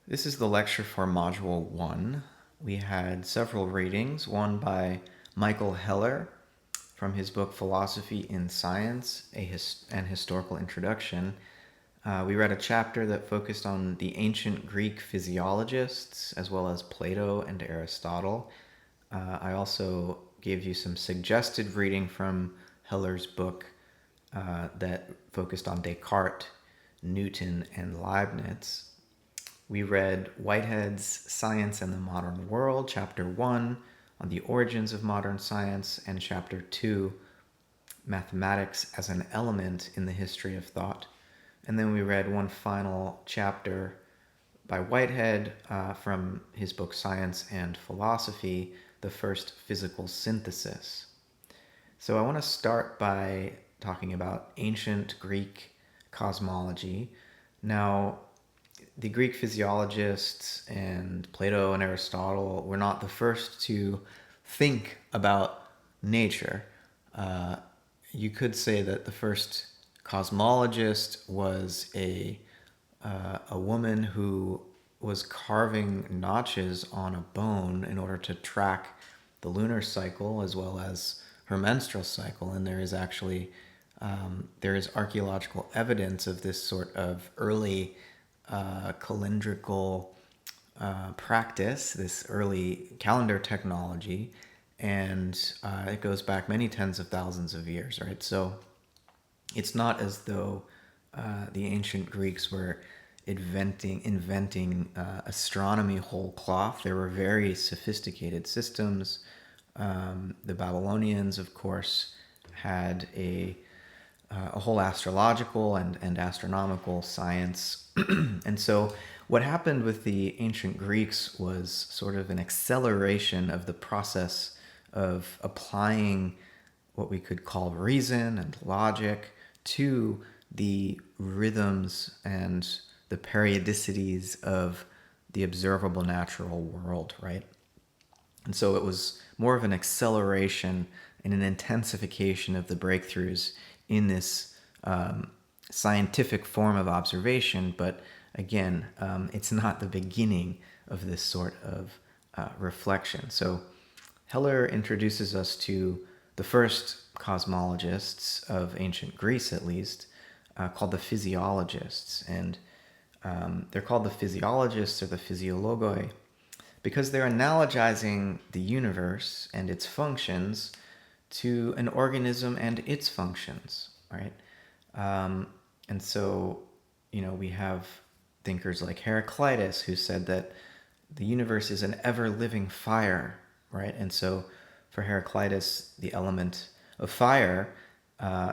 This is the lecture for Module 1. We had several readings, one by Michael Heller from his book Philosophy in Science, an Historical Introduction. We read a chapter that focused on the ancient Greek physiologists, as well as Plato and Aristotle. I also gave you some suggested reading from Heller's book that focused on Descartes, Newton, and Leibniz. We read Whitehead's Science and the Modern World, Chapter 1, on the origins of modern science, and Chapter 2, Mathematics as an Element in the History of Thought. And then we read one final chapter by Whitehead from his book Science and Philosophy, the first physical synthesis. So I want to start by talking about ancient Greek cosmology. Now, the Greek physiologists and Plato and Aristotle were not the first to think about nature. You could say that the first cosmologist was a woman who was carving notches on a bone in order to track the lunar cycle as well as her menstrual cycle, and there is actually there is archaeological evidence of this sort of early calendrical practice, this early calendar technology, and it goes back many tens of thousands of years, right? So it's not as though the ancient Greeks were inventing astronomy whole cloth. There were very sophisticated systems. The Babylonians, of course, had a whole astrological and astronomical science. And so what happened with the ancient Greeks was sort of an acceleration of the process of applying what we could call reason and logic to the rhythms and the periodicities of the observable natural world, right? And so it was more of an acceleration and an intensification of the breakthroughs in this scientific form of observation. But again, it's not the beginning of this sort of reflection. So Heller introduces us to the first cosmologists of ancient Greece, at least, called the physiologists. And they're called the physiologists or the physiologoi because they're analogizing the universe and its functions to an organism and its functions, right? And so, we have thinkers like Heraclitus who said that the universe is an ever-living fire, right? And so for Heraclitus, the element of fire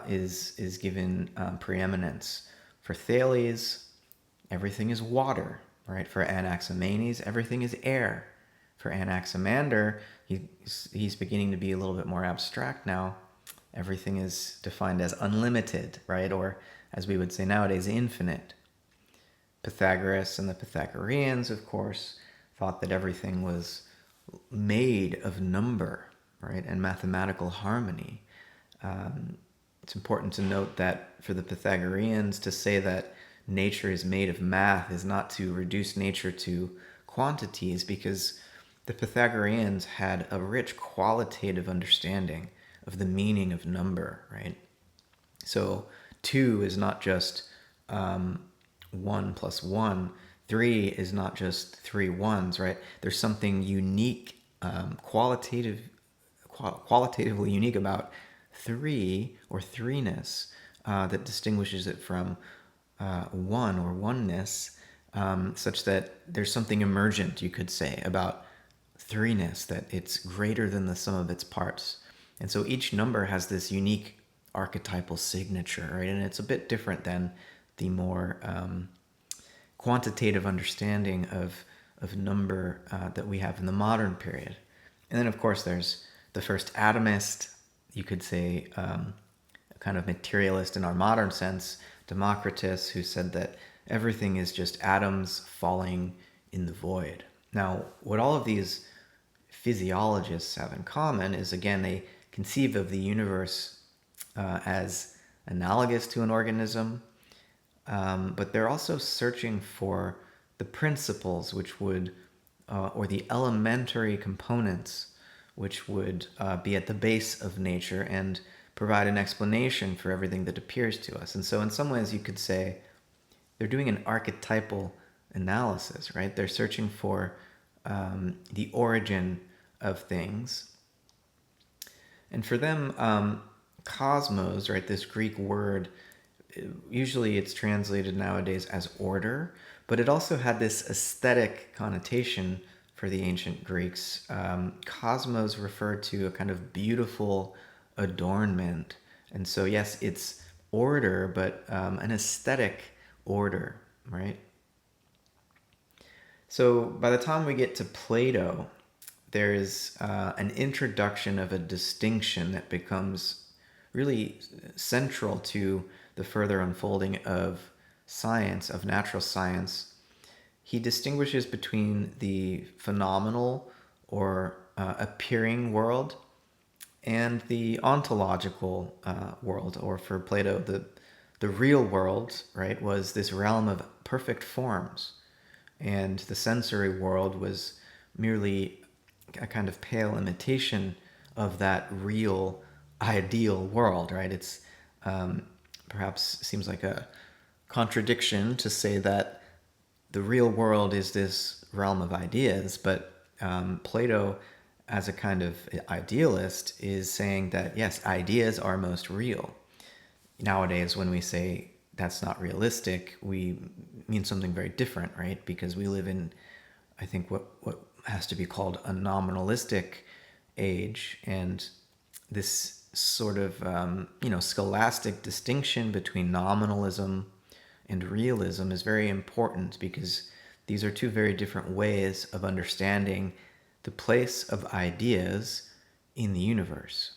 is given preeminence. For Thales, everything is water, right? For Anaximenes, everything is air. For Anaximander, he's beginning to be a little bit more abstract now. Everything is defined as unlimited, right? Or as we would say nowadays, infinite. Pythagoras and the Pythagoreans, of course, thought that everything was made of number, right? And mathematical harmony. It's important to note that for the Pythagoreans, to say that nature is made of math is not to reduce nature to quantities, because the Pythagoreans had a rich qualitative understanding of the meaning of number, right? So 2 is not just 1 plus 1. 3 is not just 3 ones, right? There's something unique, qualitatively unique about 3 or threeness that distinguishes it from 1 or oneness, such that there's something emergent, you could say, about threeness, that it's greater than the sum of its parts. And so each number has this unique archetypal signature, right? And it's a bit different than the more quantitative understanding of number that we have in the modern period. And then, of course, there's the first atomist, you could say, a kind of materialist in our modern sense, Democritus, who said that everything is just atoms falling in the void. Now, what all of these physiologists have in common is, again, they conceive of the universe as analogous to an organism, but they're also searching for the principles which would, or the elementary components which would be at the base of nature and provide an explanation for everything that appears to us. And so, in some ways, you could say they're doing an archetypal analysis, right? They're searching for the origin of things. And for them, cosmos, right, this Greek word, usually it's translated nowadays as order, but it also had this aesthetic connotation for the ancient Greeks. Cosmos referred to a kind of beautiful adornment. And so, yes, it's order, but an aesthetic order, right? So by the time we get to Plato, there is an introduction of a distinction that becomes really central to the further unfolding of science, of natural science. He distinguishes between the phenomenal or appearing world and the ontological world, or for Plato, the real world, right, was this realm of perfect forms, and the sensory world was merely a kind of pale imitation of that real ideal world, right? It's perhaps seems like a contradiction to say that the real world is this realm of ideas, but Plato, as a kind of idealist, is saying that yes, ideas are most real. Nowadays, when we say that's not realistic, we mean something very different, right? Because we live in, I think, what has to be called a nominalistic age, and this sort of scholastic distinction between nominalism and realism is very important, because these are two very different ways of understanding the place of ideas in the universe.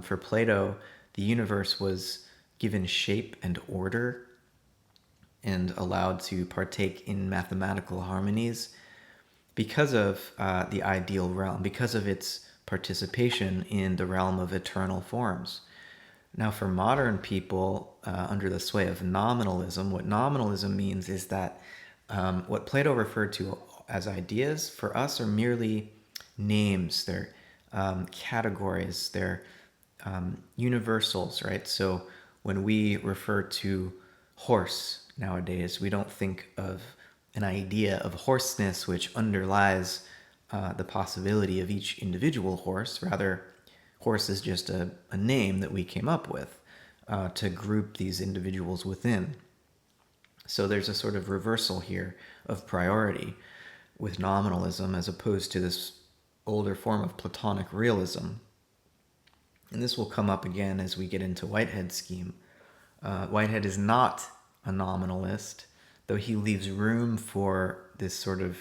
For Plato, the universe was given shape and order and allowed to partake in mathematical harmonies because of the ideal realm, because of its participation in the realm of eternal forms. Now, for modern people, under the sway of nominalism, what nominalism means is that what Plato referred to as ideas for us are merely names, they're categories, they're universals, right? So when we refer to horse nowadays, we don't think of an idea of horseness which underlies the possibility of each individual horse. Rather, horse is just a name that we came up with to group these individuals within. So there's a sort of reversal here of priority with nominalism as opposed to this older form of Platonic realism. And this will come up again as we get into Whitehead's scheme. Whitehead is not a nominalist, though he leaves room for this sort of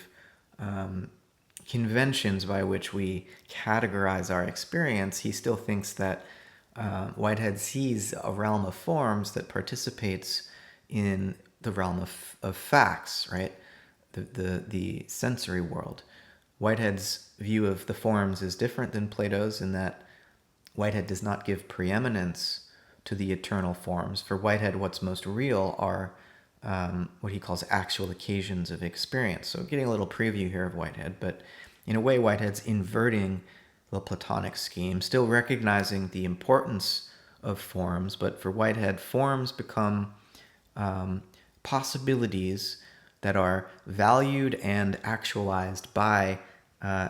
conventions by which we categorize our experience. He still thinks that Whitehead sees a realm of forms that participates in the realm of facts, right? The sensory world. Whitehead's view of the forms is different than Plato's in that Whitehead does not give preeminence to the eternal forms. For Whitehead, what's most real are what he calls actual occasions of experience. So getting a little preview here of Whitehead, but in a way, Whitehead's inverting the Platonic scheme, still recognizing the importance of forms, but for Whitehead, forms become possibilities that are valued and actualized by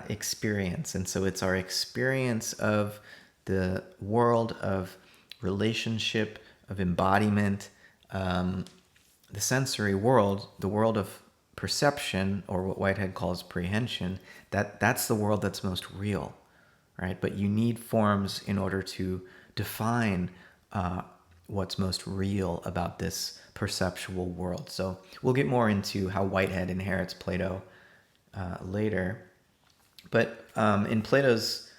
experience. And so it's our experience of the world of relationship, of embodiment, the sensory world, the world of perception, or what Whitehead calls prehension, that's the world that's most real, right? But you need forms in order to define what's most real about this perceptual world. So we'll get more into how Whitehead inherits Plato later. But in Plato's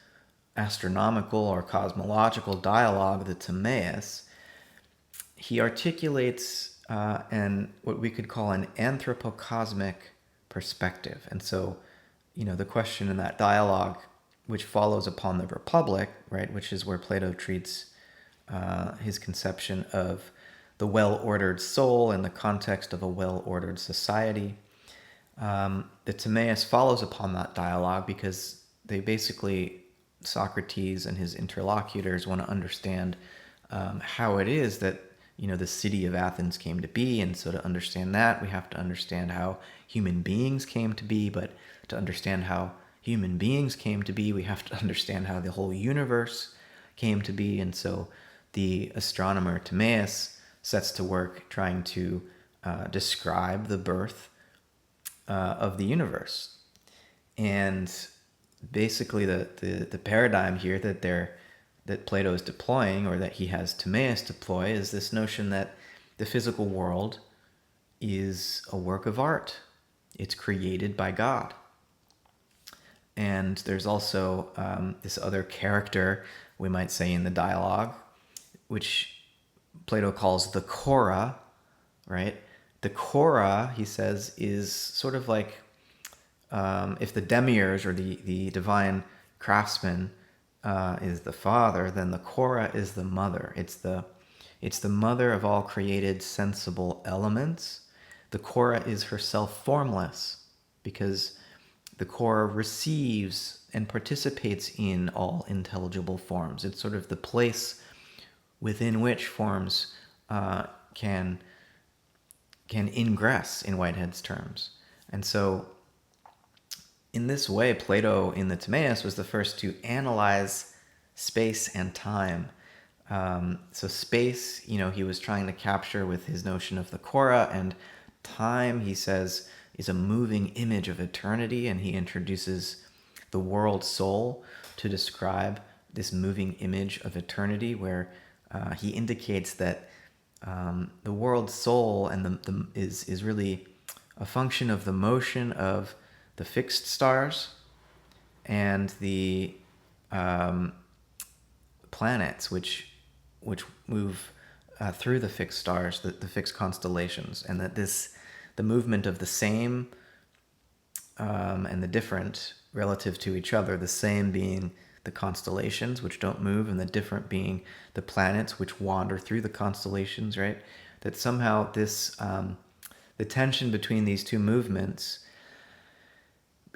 astronomical or cosmological dialogue, the Timaeus, he articulates what we could call an anthropocosmic perspective. And so, the question in that dialogue, which follows upon the Republic, right, which is where Plato treats his conception of the well-ordered soul in the context of a well-ordered society. The Timaeus follows upon that dialogue because they basically, Socrates and his interlocutors want to understand how it is that the city of Athens came to be, and so to understand that we have to understand how human beings came to be. But to understand how human beings came to be, we have to understand how the whole universe came to be. And so the astronomer Timaeus sets to work trying to describe the birth of the universe. And basically the paradigm here that Plato is deploying, or that he has Timaeus deploy, is this notion that the physical world is a work of art. It's created by God. And there's also this other character, we might say, in the dialogue, which Plato calls the Chora, right? The Chora, he says, is sort of like if the demiurge, or the divine craftsman, is the father, then the Chora is the mother. It's the mother of all created sensible elements. The Chora is herself formless because the Chora receives and participates in all intelligible forms. It's sort of the place within which forms can ingress, in Whitehead's terms. And so in this way, Plato in the Timaeus was the first to analyze space and time. So space, he was trying to capture with his notion of the Chora, and time, he says, is a moving image of eternity, and he introduces the world soul to describe this moving image of eternity, where he indicates that the world soul and is really a function of the motion of the fixed stars and the planets, which move through the fixed stars, the fixed constellations, and that the movement of the same and the different relative to each other, the same being the constellations, which don't move, and the different being the planets, which wander through the constellations, right? That somehow this the tension between these two movements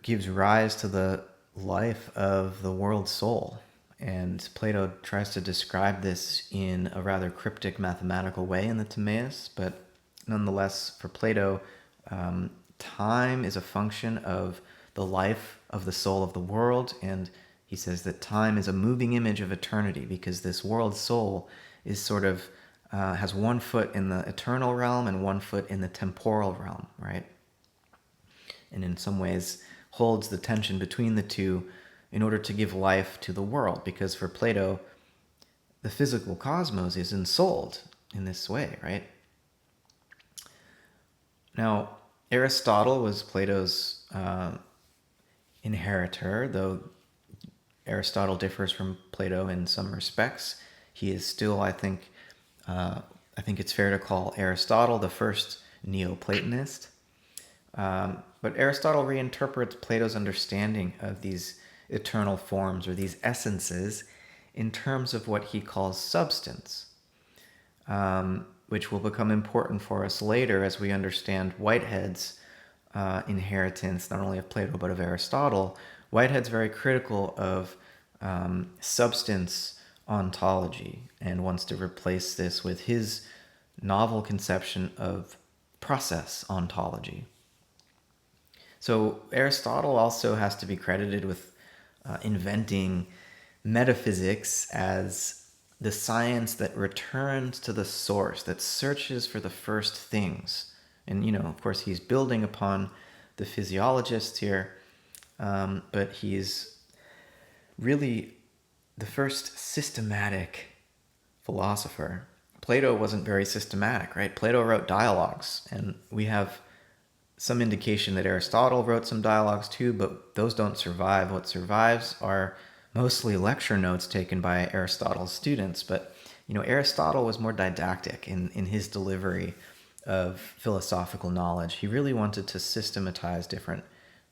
gives rise to the life of the world soul. And Plato tries to describe this in a rather cryptic mathematical way in the Timaeus, but nonetheless, for Plato, time is a function of the life of the soul of the world, and he says that time is a moving image of eternity, because this world soul is sort of has one foot in the eternal realm and one foot in the temporal realm, right? And in some ways holds the tension between the two in order to give life to the world, because for Plato, the physical cosmos is ensouled in this way, right? Now, Aristotle was Plato's inheritor, though Aristotle differs from Plato in some respects. He is still, I think it's fair to call Aristotle the first Neoplatonist. But Aristotle reinterprets Plato's understanding of these eternal forms, or these essences, in terms of what he calls substance, which will become important for us later as we understand Whitehead's inheritance, not only of Plato but of Aristotle. Whitehead's very critical of substance ontology and wants to replace this with his novel conception of process ontology. So Aristotle also has to be credited with inventing metaphysics as the science that returns to the source, that searches for the first things. And, of course, he's building upon the physiologist here, but he's really the first systematic philosopher. Plato wasn't very systematic, right? Plato wrote dialogues, and we have some indication that Aristotle wrote some dialogues too, but those don't survive. What survives are mostly lecture notes taken by Aristotle's students. But, Aristotle was more didactic in his delivery of philosophical knowledge. He really wanted to systematize different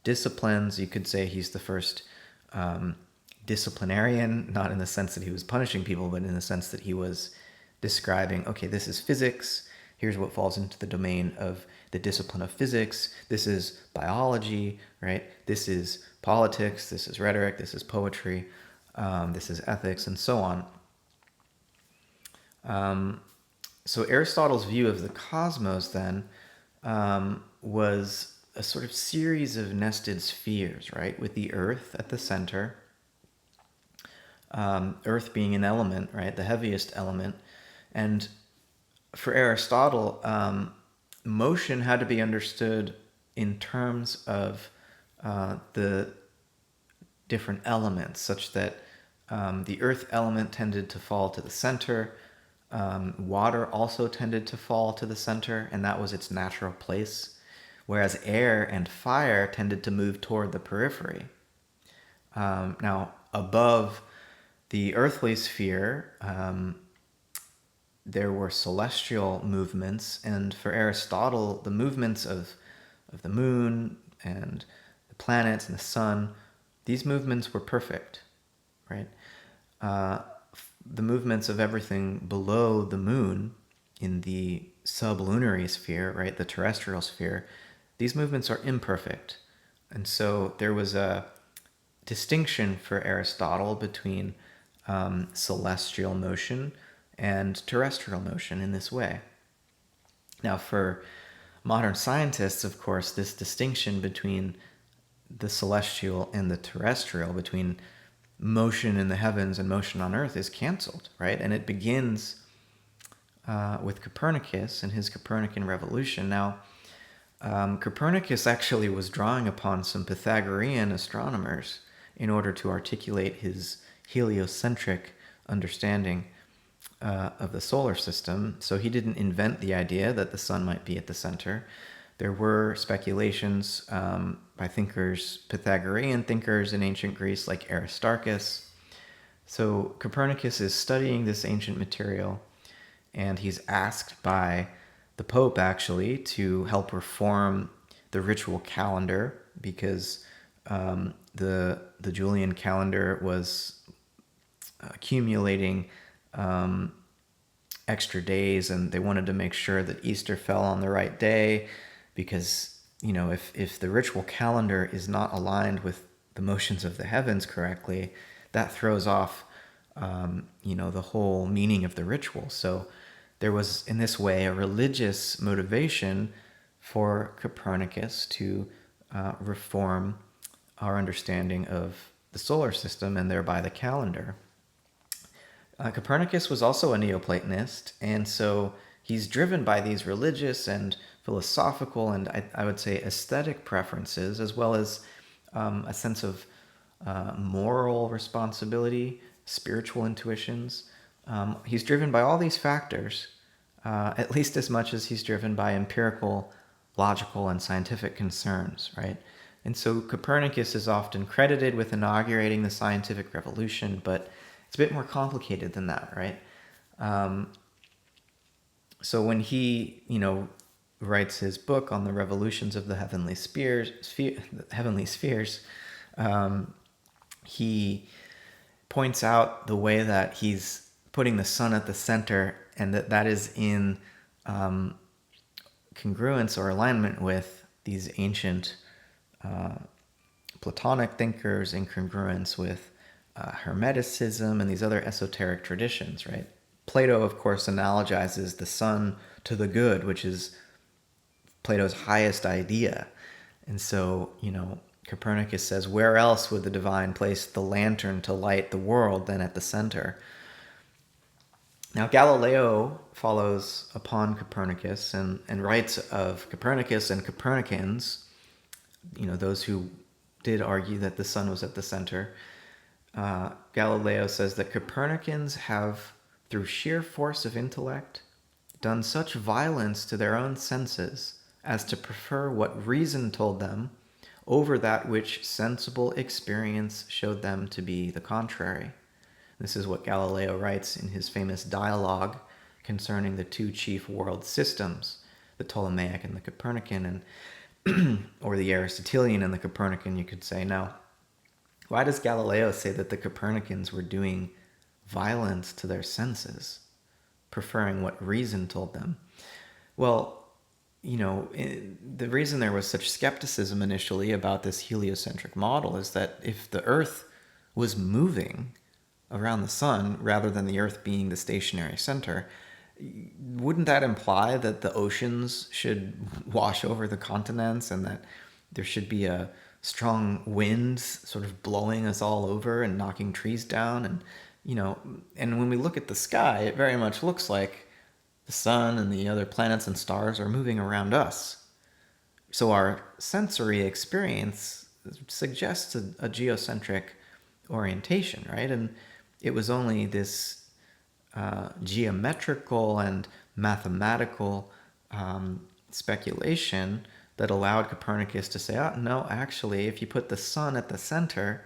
disciplines. You could say he's the first disciplinarian, not in the sense that he was punishing people, but in the sense that he was describing, okay, this is physics, here's what falls into the domain of the discipline of physics, this is biology, right? This is politics, this is rhetoric, this is poetry, this is ethics, and so on. So Aristotle's view of the cosmos then was a sort of series of nested spheres, right? With the Earth at the center, Earth being an element, right? The heaviest element. And for Aristotle, motion had to be understood in terms of the different elements, such that the earth element tended to fall to the center. Water also tended to fall to the center, and that was its natural place, whereas air and fire tended to move toward the periphery. Now, above the earthly sphere, there were celestial movements, and for Aristotle, the movements of the moon and the planets and the sun, these movements were perfect, right? The movements of everything below the moon in the sublunary sphere, right, the terrestrial sphere, these movements are imperfect. And so there was a distinction for Aristotle between celestial motion and terrestrial motion in this way. Now, for modern scientists, of course, this distinction between the celestial and the terrestrial, between motion in the heavens and motion on earth, is canceled, right? And it begins with Copernicus and his Copernican revolution. Now, Copernicus actually was drawing upon some Pythagorean astronomers in order to articulate his heliocentric understanding of the solar system. So he didn't invent the idea that the sun might be at the center. There were speculations by thinkers, Pythagorean thinkers in ancient Greece like Aristarchus. So Copernicus is studying this ancient material, and he's asked by the Pope actually to help reform the ritual calendar, because the Julian calendar was accumulating extra days, and they wanted to make sure that Easter fell on the right day, because, you know, if the ritual calendar is not aligned with the motions of the heavens correctly, that throws off the whole meaning of the ritual. So there was, in this way, a religious motivation for Copernicus to reform our understanding of the solar system and thereby the calendar. Copernicus was also a Neoplatonist, and so he's driven by these religious and philosophical and I would say aesthetic preferences, as well as a sense of moral responsibility, spiritual intuitions. He's driven by all these factors, at least as much as he's driven by empirical, logical, and scientific concerns, right? And so Copernicus is often credited with inaugurating the scientific revolution, but it's a bit more complicated than that, right? So when he, writes his book on the revolutions of the heavenly spheres, he points out the way that he's putting the sun at the center, and that is in congruence or alignment with these ancient Platonic thinkers, in congruence with Hermeticism and these other esoteric traditions, right? Plato, of course, analogizes the sun to the good, which is Plato's highest idea. And so, Copernicus says, where else would the divine place the lantern to light the world than at the center? Now, Galileo follows upon Copernicus and writes of Copernicus and Copernicans, those who did argue that the sun was at the center. Galileo says that Copernicans have, through sheer force of intellect, done such violence to their own senses as to prefer what reason told them over that which sensible experience showed them to be the contrary. This is what Galileo writes in his famous dialogue concerning the two chief world systems, the Ptolemaic and the Copernican, or the Aristotelian and the Copernican, you could say. Now, why does Galileo say that the Copernicans were doing violence to their senses, preferring what reason told them? Well, the reason there was such skepticism initially about this heliocentric model is that if the Earth was moving around the sun rather than the Earth being the stationary center, wouldn't that imply that the oceans should wash over the continents and that there should be a strong wind sort of blowing us all over and knocking trees down? And when we look at the sky, it very much looks like the sun and the other planets and stars are moving around us. So our sensory experience suggests a geocentric orientation, right? And it was only this geometrical and mathematical speculation that allowed Copernicus to say, oh, no, actually, if you put the sun at the center,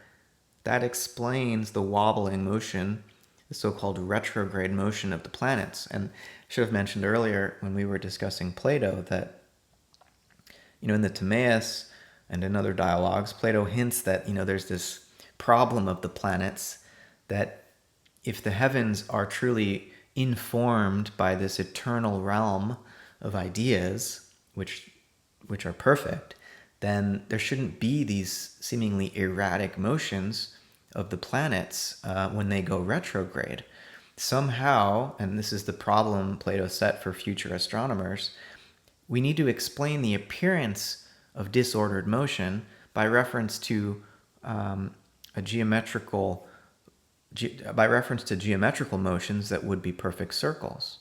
that explains the wobbling motion, the so-called retrograde motion of the planets. And I should have mentioned earlier when we were discussing Plato that, in the Timaeus and in other dialogues, Plato hints that, there's this problem of the planets, that if the heavens are truly informed by this eternal realm of ideas, which are perfect, then there shouldn't be these seemingly erratic motions of the planets when they go retrograde. Somehow, and this is the problem Plato set for future astronomers, we need to explain the appearance of disordered motion by reference to geometrical motions that would be perfect circles.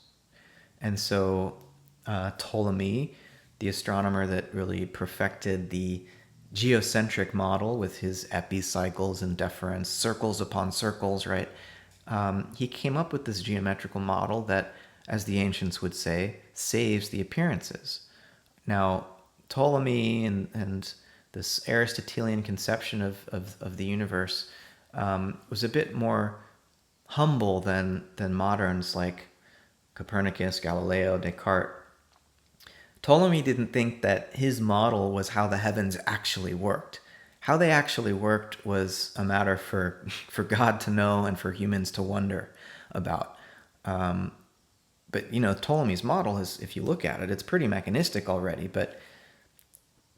And so Ptolemy, the astronomer that really perfected the geocentric model with his epicycles and deferents, circles upon circles, right? He came up with this geometrical model that, as the ancients would say, saves the appearances. Now, Ptolemy and this Aristotelian conception of the universe was a bit more humble than moderns like Copernicus, Galileo, Descartes. Ptolemy didn't think that his model was how the heavens actually worked. How they actually worked was a matter for God to know and for humans to wonder about. But Ptolemy's model is, if you look at it, it's pretty mechanistic already. But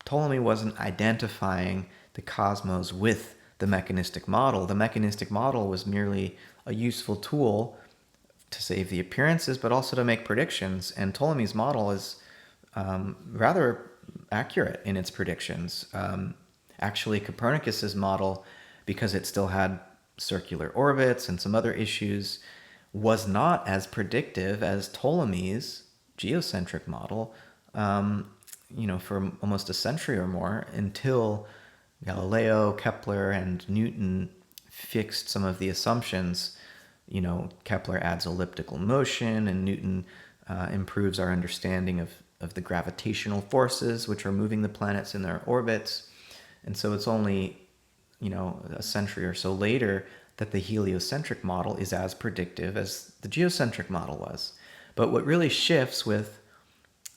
Ptolemy wasn't identifying the cosmos with the mechanistic model. The mechanistic model was merely a useful tool to save the appearances, but also to make predictions. And Ptolemy's model is rather accurate in its predictions. Actually, Copernicus's model, because it still had circular orbits and some other issues, was not as predictive as Ptolemy's geocentric model, for almost a century or more, until Galileo, Kepler, and Newton fixed some of the assumptions. Kepler adds elliptical motion, and Newton improves our understanding of the gravitational forces which are moving the planets in their orbits. And so it's only, a century or so later that the heliocentric model is as predictive as the geocentric model was. But what really shifts with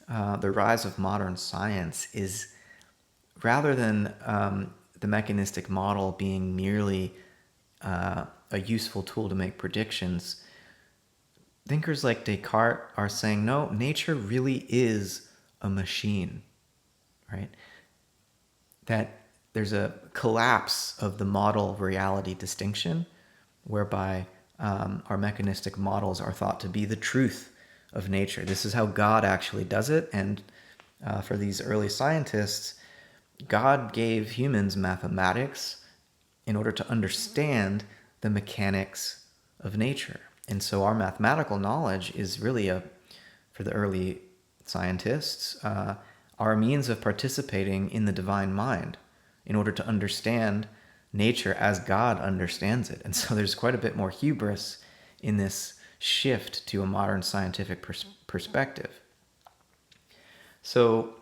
the rise of modern science is, rather than the mechanistic model being merely a useful tool to make predictions, thinkers like Descartes are saying, no, nature really is a machine, right? That there's a collapse of the model-reality distinction, whereby our mechanistic models are thought to be the truth of nature. This is how God actually does it, and for these early scientists, God gave humans mathematics in order to understand the mechanics of nature. And so our mathematical knowledge is really, for the early scientists, our means of participating in the divine mind in order to understand nature as God understands it. And so there's quite a bit more hubris in this shift to a modern scientific perspective. So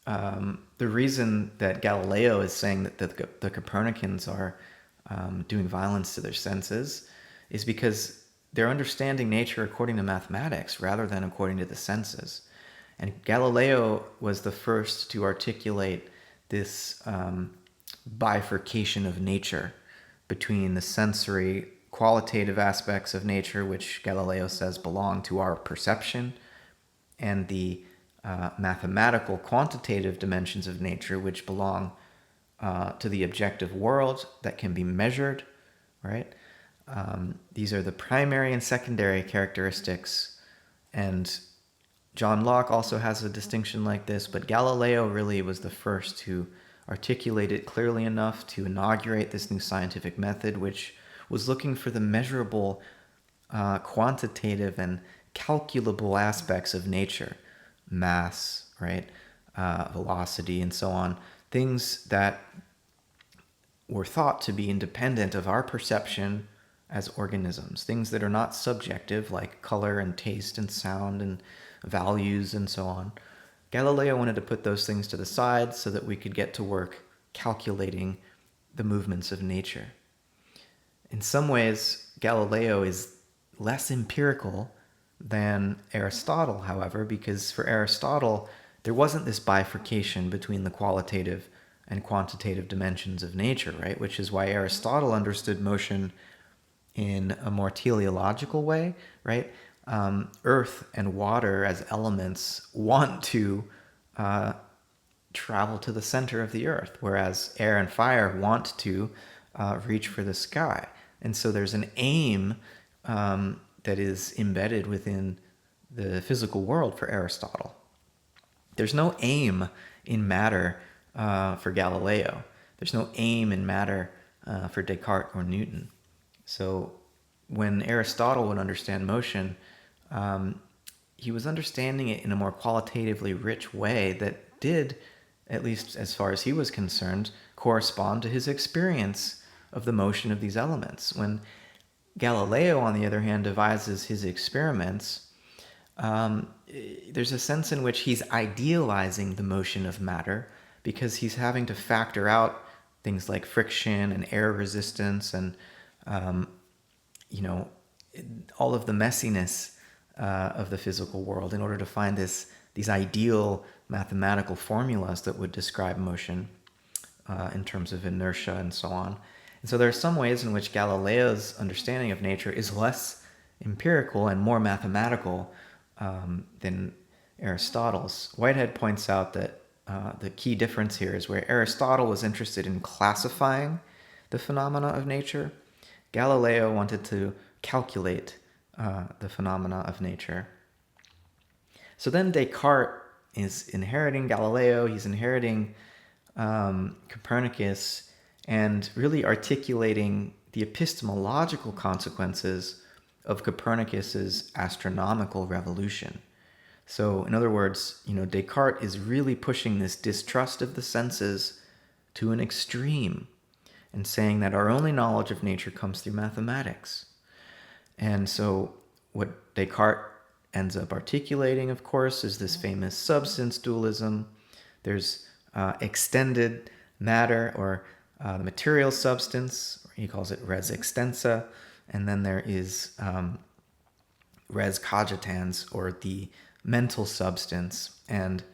the reason that Galileo is saying that the Copernicans are doing violence to their senses is because they're understanding nature according to mathematics rather than according to the senses. And Galileo was the first to articulate this bifurcation of nature between the sensory, qualitative aspects of nature, which Galileo says belong to our perception, and the mathematical, quantitative dimensions of nature, which belong to the objective world that can be measured, right? These are the primary and secondary characteristics. And John Locke also has a distinction like this, but Galileo really was the first to articulate it clearly enough to inaugurate this new scientific method, which was looking for the measurable, quantitative, and calculable aspects of nature, mass, right, velocity, and so on, things that were thought to be independent of our perception as organisms, things that are not subjective, like color and taste and sound and values and so on. Galileo wanted to put those things to the side so that we could get to work calculating the movements of nature. In some ways, Galileo is less empirical than Aristotle, however, because for Aristotle, there wasn't this bifurcation between the qualitative and quantitative dimensions of nature, right? Which is why Aristotle understood motion in a more teleological way, right? Earth and water as elements want to travel to the center of the earth, whereas air and fire want to reach for the sky. And so there's an aim that is embedded within the physical world for Aristotle. There's no aim in matter for Galileo. There's no aim in matter for Descartes or Newton. So when Aristotle would understand motion, he was understanding it in a more qualitatively rich way that did, at least as far as he was concerned, correspond to his experience of the motion of these elements. When Galileo, on the other hand, devises his experiments, there's a sense in which he's idealizing the motion of matter because he's having to factor out things like friction and air resistance and all of the messiness of the physical world in order to find these ideal mathematical formulas that would describe motion in terms of inertia and so on. And so there are some ways in which Galileo's understanding of nature is less empirical and more mathematical than Aristotle's. Whitehead points out that the key difference here is where Aristotle was interested in classifying the phenomena of nature, Galileo wanted to calculate the phenomena of nature. So then Descartes is inheriting Galileo, he's inheriting Copernicus, and really articulating the epistemological consequences of Copernicus's astronomical revolution. So, in other words, Descartes is really pushing this distrust of the senses to an extreme and saying that our only knowledge of nature comes through mathematics. And so what Descartes ends up articulating, of course, is this famous substance dualism. There's extended matter, or the material substance. He calls it res extensa. And then there is res cogitans, or the mental substance. And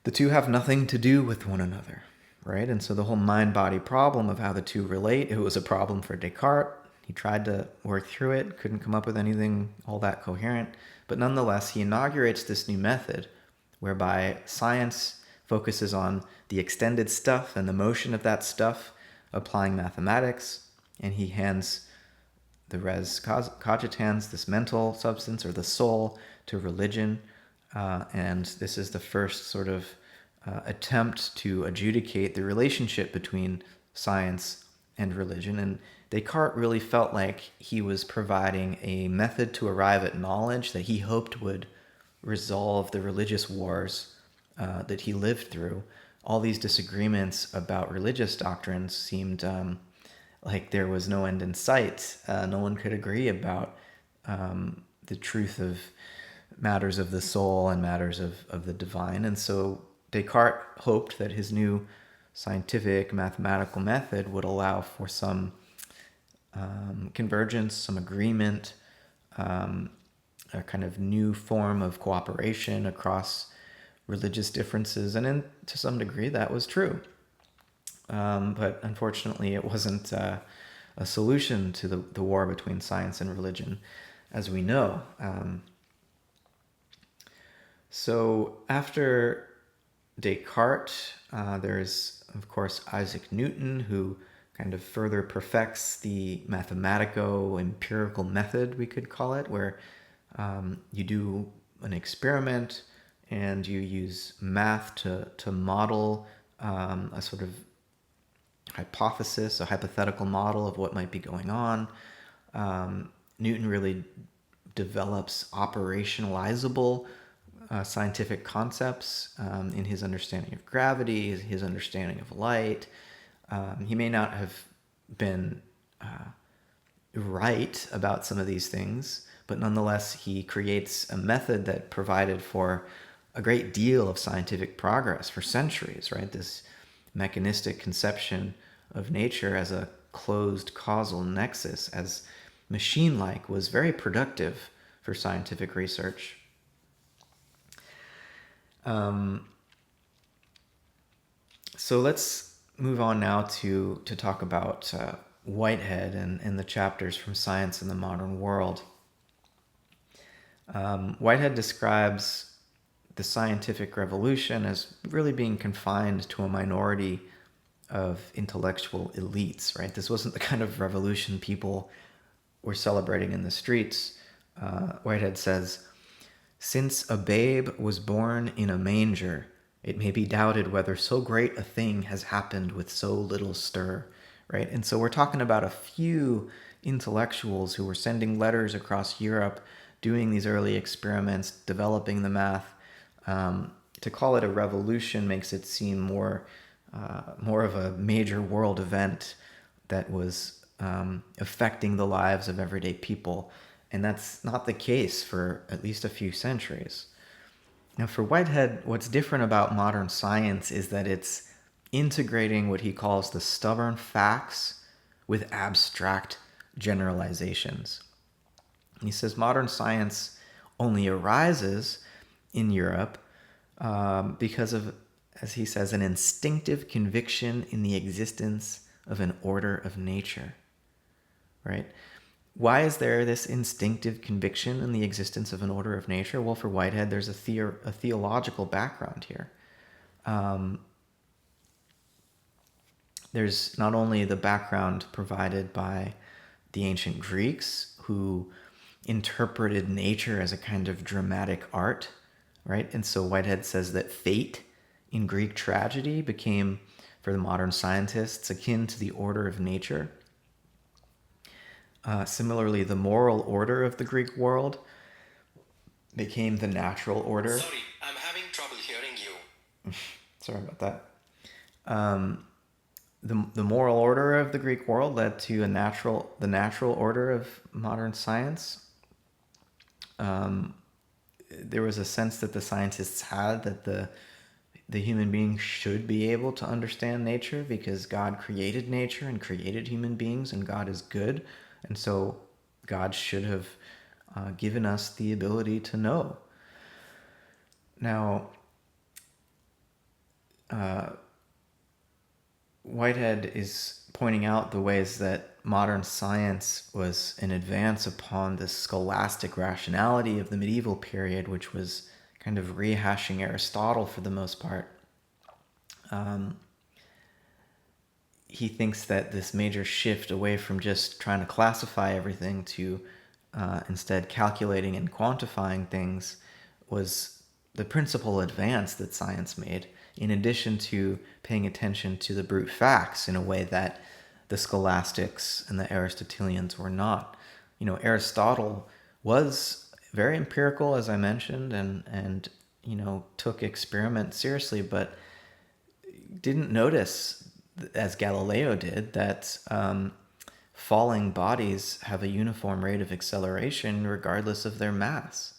the two have nothing to do with one another, right? And so the whole mind-body problem of how the two relate, it was a problem for Descartes. He tried to work through it, couldn't come up with anything all that coherent. But nonetheless, he inaugurates this new method whereby science focuses on the extended stuff and the motion of that stuff, applying mathematics, and he hands the res cogitans, this mental substance or the soul, to religion. And this is the first sort of attempt to adjudicate the relationship between science and religion. And Descartes really felt like he was providing a method to arrive at knowledge that he hoped would resolve the religious wars that he lived through. All these disagreements about religious doctrines seemed like there was no end in sight. No one could agree about the truth of matters of the soul and matters of the divine. And so Descartes hoped that his new scientific mathematical method would allow for some convergence, some agreement, a kind of new form of cooperation across religious differences. And to some degree, that was true. But unfortunately, it wasn't a solution to the war between science and religion, as we know. So after Descartes, there's, of course, Isaac Newton, who kind of further perfects the mathematico-empirical method, we could call it, where you do an experiment and you use math to model a sort of hypothesis, a hypothetical model of what might be going on. Newton really develops operationalizable scientific concepts in his understanding of gravity, his understanding of light. He may not have been right about some of these things, but nonetheless, he creates a method that provided for a great deal of scientific progress for centuries, right? This mechanistic conception of nature as a closed causal nexus, as machine-like, was very productive for scientific research. So let's move on now to talk about Whitehead and the chapters from Science in the Modern World. Whitehead describes the scientific revolution as really being confined to a minority of intellectual elites, right? This wasn't the kind of revolution people were celebrating in the streets. Whitehead says, "Since a babe was born in a manger, it may be doubted whether so great a thing has happened with so little stir," right? And so we're talking about a few intellectuals who were sending letters across Europe, doing these early experiments, developing the math. To call it a revolution makes it seem more of a major world event that was affecting the lives of everyday people. And that's not the case for at least a few centuries. Now, for Whitehead, what's different about modern science is that it's integrating what he calls the stubborn facts with abstract generalizations. He says modern science only arises in Europe because of, as he says, an instinctive conviction in the existence of an order of nature, right? Why is there this instinctive conviction in the existence of an order of nature? Well, for Whitehead, there's a theological background here. There's not only the background provided by the ancient Greeks, who interpreted nature as a kind of dramatic art, right? And so Whitehead says that fate in Greek tragedy became, for the modern scientists, akin to the order of nature. Similarly, the moral order of the Greek world became the natural order. Sorry, I'm having trouble hearing you. Sorry about that. The moral order of the Greek world led to the natural order of modern science. There was a sense that the scientists had that the human being should be able to understand nature because God created nature and created human beings, and God is good, and so God should have given us the ability to know. Now, Whitehead is pointing out the ways that modern science was an advance upon the scholastic rationality of the medieval period, which was kind of rehashing Aristotle for the most part. He thinks that this major shift away from just trying to classify everything to instead calculating and quantifying things was the principal advance that science made, in addition to paying attention to the brute facts in a way that the scholastics and the Aristotelians were not. You know, Aristotle was very empirical, as I mentioned, and you know, took experiment seriously, but didn't notice, as Galileo did, that falling bodies have a uniform rate of acceleration regardless of their mass.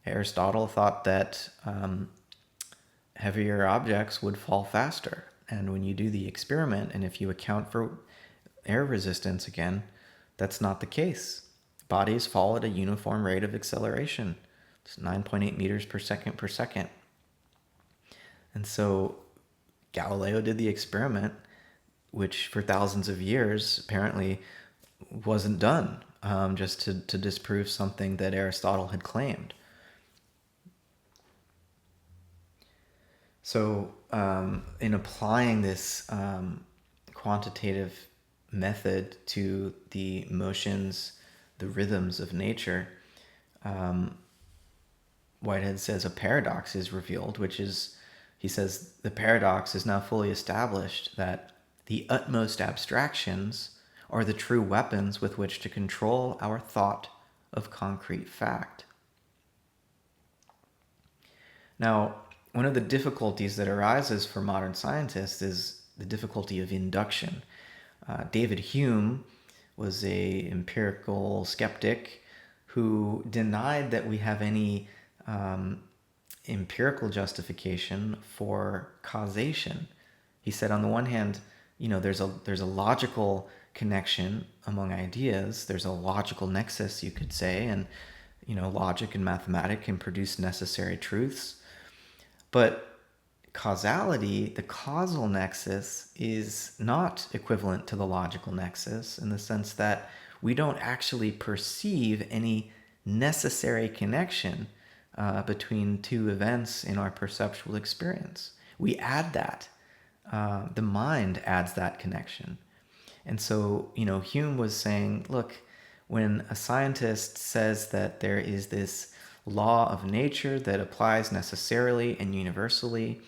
Aristotle thought that heavier objects would fall faster. And when you do the experiment, and if you account for air resistance again, that's not the case. Bodies fall at a uniform rate of acceleration. It's 9.8 meters per second. And so Galileo did the experiment, which for thousands of years apparently wasn't done, just to disprove something that Aristotle had claimed. So, in applying this quantitative method to the motions, the rhythms of nature, Whitehead says a paradox is revealed, which is, he says, the paradox is now fully established that the utmost abstractions are the true weapons with which to control our thought of concrete fact. Now, one of the difficulties that arises for modern scientists is the difficulty of induction. David Hume was a empirical skeptic who denied that we have any empirical justification for causation. He said, on the one hand, there's a logical connection among ideas. There's a logical nexus, you could say, and logic and mathematics can produce necessary truths. But causality, the causal nexus, is not equivalent to the logical nexus in the sense that we don't actually perceive any necessary connection between two events in our perceptual experience. We add that. The mind adds that connection. And so, Hume was saying, look, when a scientist says that there is this law of nature that applies necessarily and universally,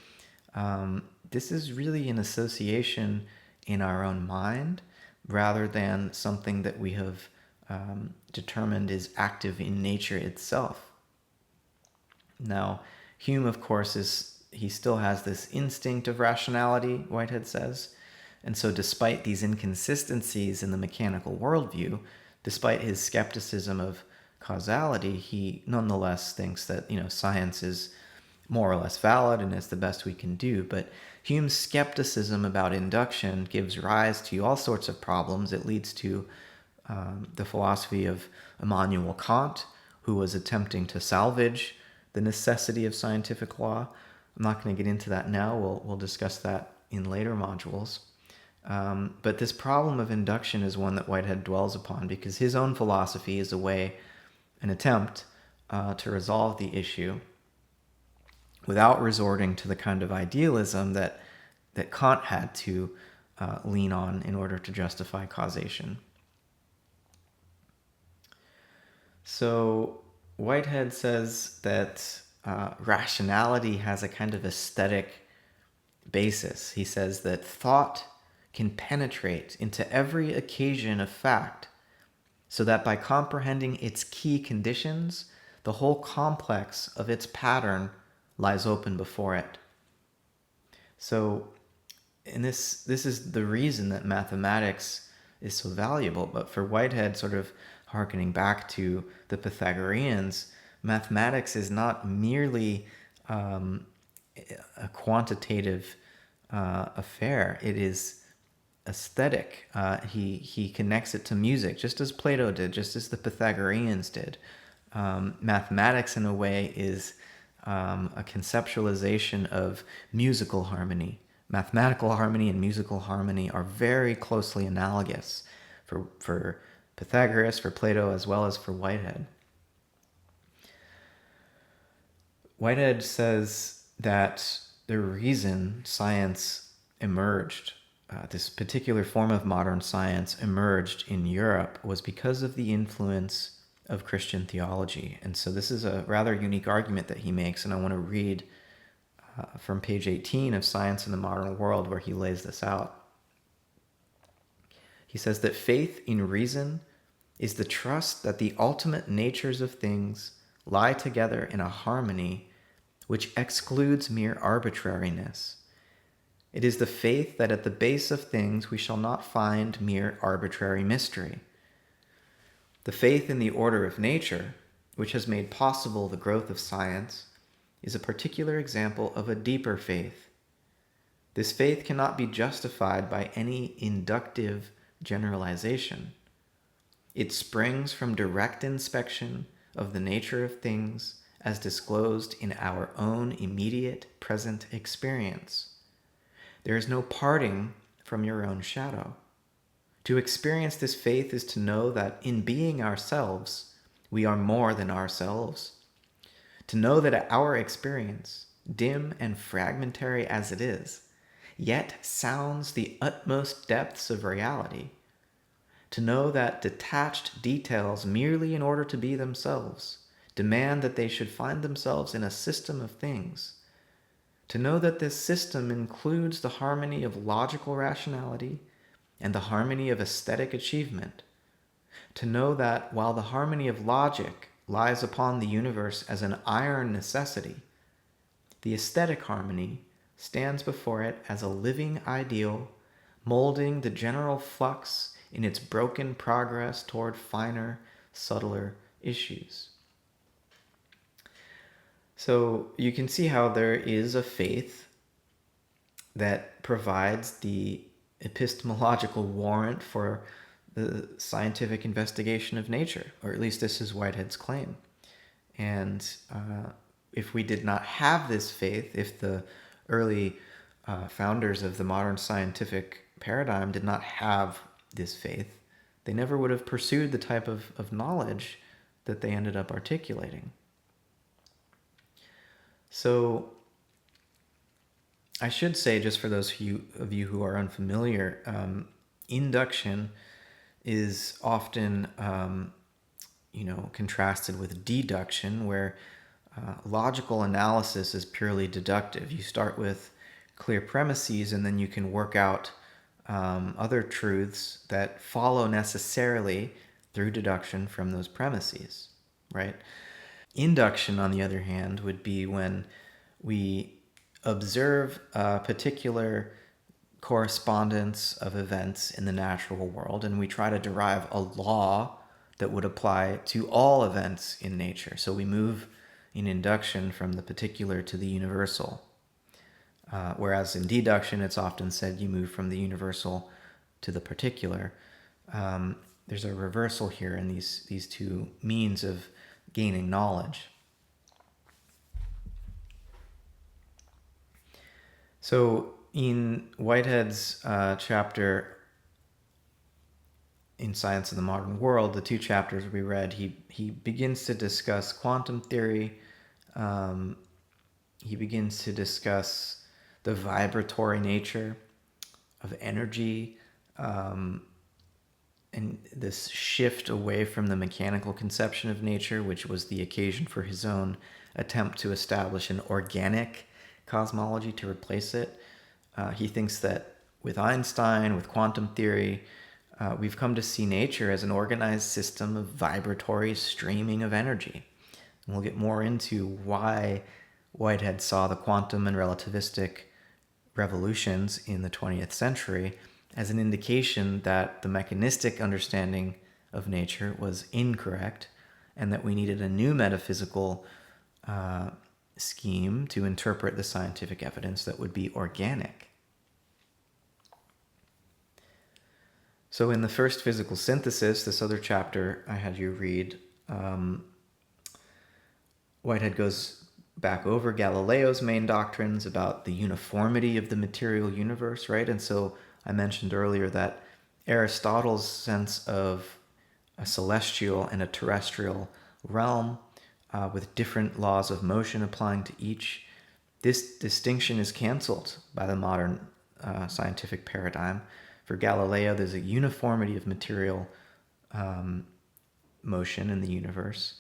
this is really an association in our own mind rather than something that we have determined is active in nature itself. Now, Hume, of course, he still has this instinct of rationality, Whitehead says. And so despite these inconsistencies in the mechanical worldview, despite his skepticism of causality, he nonetheless thinks that, science is more or less valid and is the best we can do. But Hume's skepticism about induction gives rise to all sorts of problems. It leads to the philosophy of Immanuel Kant, who was attempting to salvage the necessity of scientific law. I'm not going to get into that now. We'll discuss that in later modules. But this problem of induction is one that Whitehead dwells upon because his own philosophy is an attempt to resolve the issue without resorting to the kind of idealism that Kant had to lean on in order to justify causation. So Whitehead says that rationality has a kind of aesthetic basis. He says that thought can penetrate into every occasion of fact, so that by comprehending its key conditions, the whole complex of its pattern lies open before it. So, and this is the reason that mathematics is so valuable. But for Whitehead, sort of hearkening back to the Pythagoreans, mathematics is not merely a quantitative affair. It is aesthetic. He connects it to music, just as Plato did, just as the Pythagoreans did. Mathematics, in a way, is a conceptualization of musical harmony. Mathematical harmony and musical harmony are very closely analogous for Pythagoras, for Plato, as well as for Whitehead. Whitehead says that the reason science emerged, this particular form of modern science emerged in Europe, was because of the influence of Christian theology. And so this is a rather unique argument that he makes, and I want to read from page 18 of Science in the Modern World, where he lays this out. He says that faith in reason is the trust that the ultimate natures of things lie together in a harmony which excludes mere arbitrariness. It is the faith that at the base of things we shall not find mere arbitrary mystery. The faith in the order of nature, which has made possible the growth of science, is a particular example of a deeper faith. This faith cannot be justified by any inductive generalization. It springs from direct inspection of the nature of things as disclosed in our own immediate present experience. There is no parting from your own shadow. To experience this faith is to know that in being ourselves, we are more than ourselves. To know that our experience, dim and fragmentary as it is, yet sounds the utmost depths of reality. To know that detached details, merely in order to be themselves, demand that they should find themselves in a system of things. To know that this system includes the harmony of logical rationality and the harmony of aesthetic achievement. To know that while the harmony of logic lies upon the universe as an iron necessity, the aesthetic harmony stands before it as a living ideal, molding the general flux in its broken progress toward finer, subtler issues. So you can see how there is a faith that provides the epistemological warrant for the scientific investigation of nature, or at least this is Whitehead's claim. And if we did not have this faith, if the early founders of the modern scientific paradigm did not have this faith, they never would have pursued the type of knowledge that they ended up articulating. So I should say, just for those of you who are unfamiliar, induction is often, contrasted with deduction, where logical analysis is purely deductive. You start with clear premises, and then you can work out other truths that follow necessarily through deduction from those premises, right? Induction, on the other hand, would be when we observe a particular correspondence of events in the natural world, and we try to derive a law that would apply to all events in nature. So we move in induction from the particular to the universal. Whereas in deduction, it's often said you move from the universal to the particular. There's a reversal here in these two means of gaining knowledge. So in Whitehead's chapter in Science of the Modern World, the two chapters we read, he begins to discuss quantum theory. He begins to discuss the vibratory nature of energy, and this shift away from the mechanical conception of nature, which was the occasion for his own attempt to establish an organic cosmology to replace it. He thinks that with Einstein, with quantum theory, we've come to see nature as an organized system of vibratory streaming of energy. And we'll get more into why Whitehead saw the quantum and relativistic revolutions in the 20th century as an indication that the mechanistic understanding of nature was incorrect, and that we needed a new metaphysical scheme to interpret the scientific evidence that would be organic. So in the first physical synthesis, this other chapter I had you read, Whitehead goes back over Galileo's main doctrines about the uniformity of the material universe, right? And so I mentioned earlier that Aristotle's sense of a celestial and a terrestrial realm with different laws of motion applying to each, this distinction is canceled by the modern scientific paradigm. For Galileo, there's a uniformity of material motion in the universe.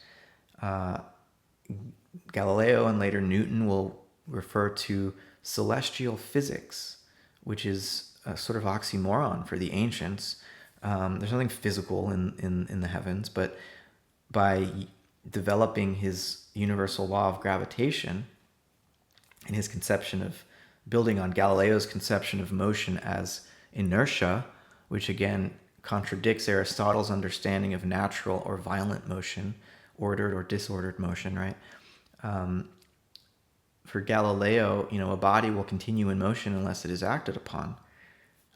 Galileo and later Newton will refer to celestial physics, which is a sort of oxymoron for the ancients. There's nothing physical in the heavens, but by developing his universal law of gravitation and his conception of building on Galileo's conception of motion as inertia, which again contradicts Aristotle's understanding of natural or violent motion, ordered or disordered motion, right? For Galileo, a body will continue in motion unless it is acted upon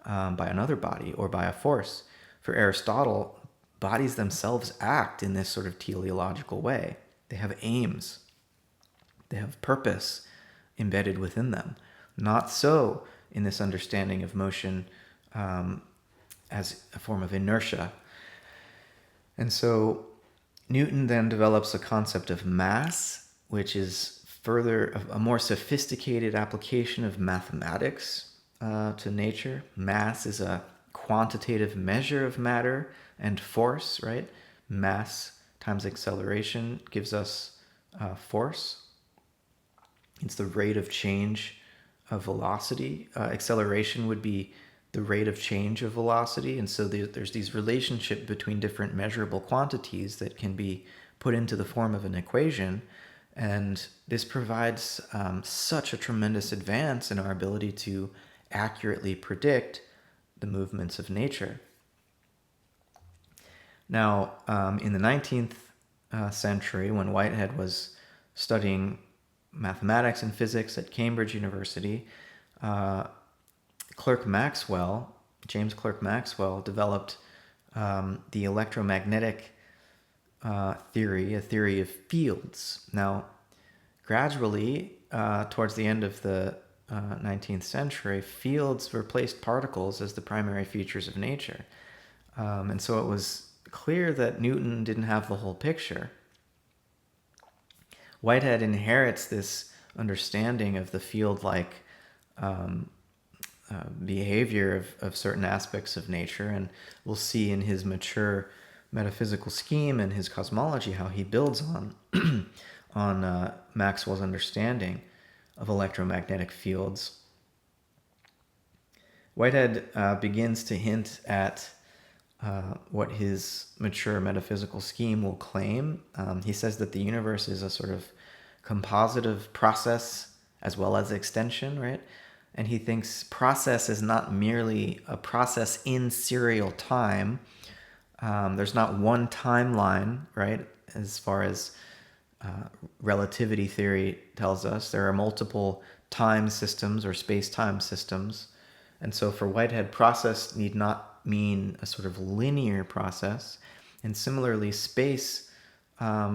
by another body or by a force. For Aristotle, bodies themselves act in this sort of teleological way. They have aims. They have purpose embedded within them. Not so in this understanding of motion as a form of inertia. And so Newton then develops a concept of mass, which is further a more sophisticated application of mathematics to nature. Mass is a quantitative measure of matter and force, right? Mass times acceleration gives us force. It's the rate of change of velocity. Acceleration would be the rate of change of velocity. And so there's these relationship between different measurable quantities that can be put into the form of an equation. And this provides such a tremendous advance in our ability to accurately predict the movements of nature. Now, in the 19th century, when Whitehead was studying mathematics and physics at Cambridge University, James Clerk Maxwell, developed the electromagnetic theory, a theory of fields. Now, gradually, towards the end of the 19th century, fields replaced particles as the primary features of nature. And so it was clear that Newton didn't have the whole picture. Whitehead inherits this understanding of the field-like behavior of certain aspects of nature, and we'll see in his mature metaphysical scheme and his cosmology how he builds on Maxwell's understanding of electromagnetic fields. Whitehead begins to hint at what his mature metaphysical scheme will claim. He says that the universe is a sort of compositive process as well as extension, right? And he thinks process is not merely a process in serial time. There's not one timeline, right? As far as relativity theory tells us, there are multiple time systems or space-time systems. And so for Whitehead, process need not mean a sort of linear process. And similarly, space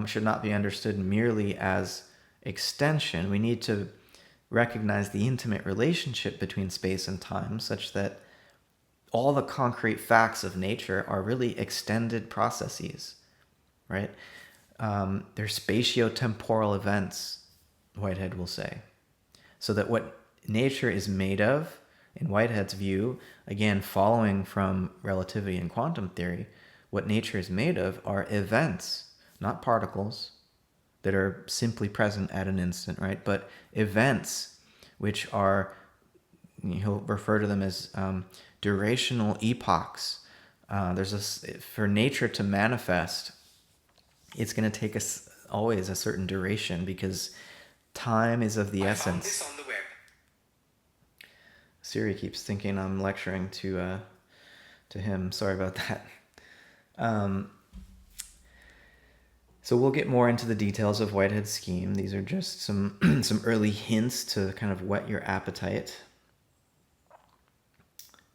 should not be understood merely as extension. We need to recognize the intimate relationship between space and time such that all the concrete facts of nature are really extended processes, right? They're spatio-temporal events, Whitehead will say. So that what nature is made of, in Whitehead's view, again, following from relativity and quantum theory, what nature is made of are events, not particles, that are simply present at an instant, right? But events, which are, he'll refer to them as durational epochs. For nature to manifest, it's going to take us always a certain duration because time is of the I essence. found this on the web. Siri keeps thinking I'm lecturing to him. Sorry about that. So we'll get more into the details of Whitehead's scheme. These are just some some early hints to kind of whet your appetite.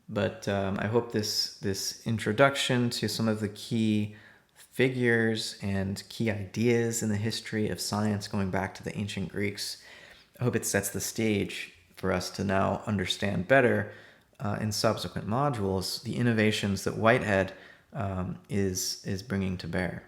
But I hope this introduction to some of the key figures and key ideas in the history of science going back to the ancient Greeks, I hope it sets the stage for us to now understand better in subsequent modules the innovations that Whitehead is bringing to bear.